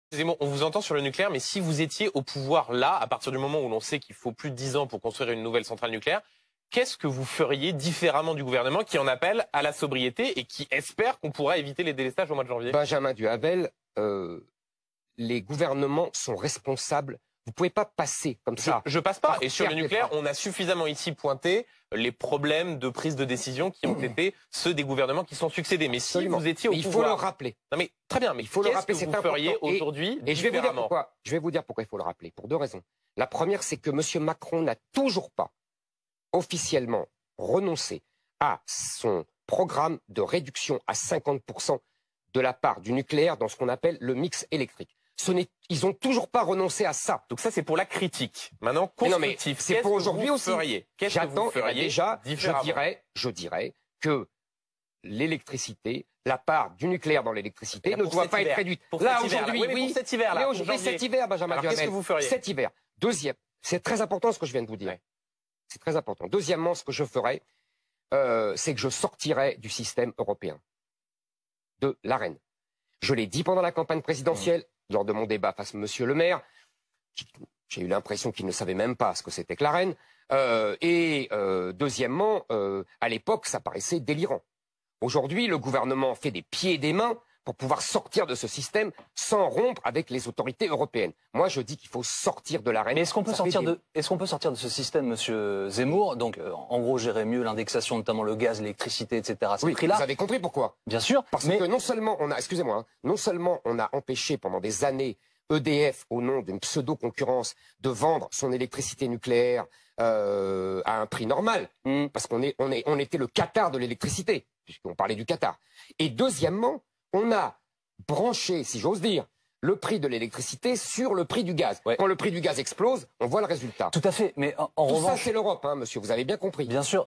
Excusez-moi, on vous entend sur le nucléaire, mais si vous étiez au pouvoir là, à partir du moment où l'on sait qu'il faut plus de 10 ans pour construire une nouvelle centrale nucléaire, qu'est-ce que vous feriez différemment du gouvernement qui en appelle à la sobriété et qui espère qu'on pourra éviter les délestages au mois de janvier? Benjamin Duhamel, les gouvernements sont responsables. Vous ne pouvez pas passer comme ça. Je passe pas. Et sur le nucléaire, on a suffisamment ici pointé les problèmes de prise de décision qui ont été ceux des gouvernements qui sont succédés. Mais si vous étiez au pouvoir... Il faut le rappeler. Non mais très bien, mais il faut le rappeler, c'est important. Qu'est-ce que vous feriez aujourd'hui et je vais vous dire pourquoi il faut le rappeler, pour deux raisons. La première, c'est que M. Macron n'a toujours pas officiellement renoncé à son programme de réduction à 50% de la part du nucléaire dans ce qu'on appelle le mix électrique. Ils n'ont toujours pas renoncé à ça. Donc ça, c'est pour la critique. Maintenant, constructif. C'est pour aujourd'hui aussi. J'attends déjà, je dirais que l'électricité, la part du nucléaire dans l'électricité ne doit pas être réduite. Là, aujourd'hui, oui. Pour cet hiver-là. Oui, cet hiver, Benjamin Duhamel. Qu'est-ce que vous feriez? Cet hiver. Deuxième, c'est très important ce que je viens de vous dire. Ouais. C'est très important. Deuxièmement, ce que je ferais, c'est que je sortirais du système européen, de l'Arenh. Je l'ai dit pendant la campagne présidentielle, lors de mon débat face à M. Le Maire, j'ai eu l'impression qu'il ne savait même pas ce que c'était que l'Arenh. Deuxièmement, à l'époque, ça paraissait délirant. Aujourd'hui, le gouvernement fait des pieds et des mains pour pouvoir sortir de ce système sans rompre avec les autorités européennes. Moi, je dis qu'il faut sortir de l'Arenh. Mais est-ce qu'on peut sortir de ce système, Monsieur Zemmour? Donc, en gros, gérer mieux l'indexation, notamment le gaz, l'électricité, etc. Oui, vous avez compris pourquoi? Bien sûr. Parce que non seulement on a, excusez-moi, hein, non seulement on a empêché pendant des années EDF, au nom d'une pseudo-concurrence, de vendre son électricité nucléaire à un prix normal, parce qu'on était le Qatar de l'électricité, puisqu'on parlait du Qatar. Et deuxièmement, on a branché, si j'ose dire, le prix de l'électricité sur le prix du gaz. Ouais. Quand le prix du gaz explose, on voit le résultat. Tout à fait. Mais en Tout revanche, ça, c'est l'Europe, hein, monsieur. Vous avez bien compris. Bien sûr.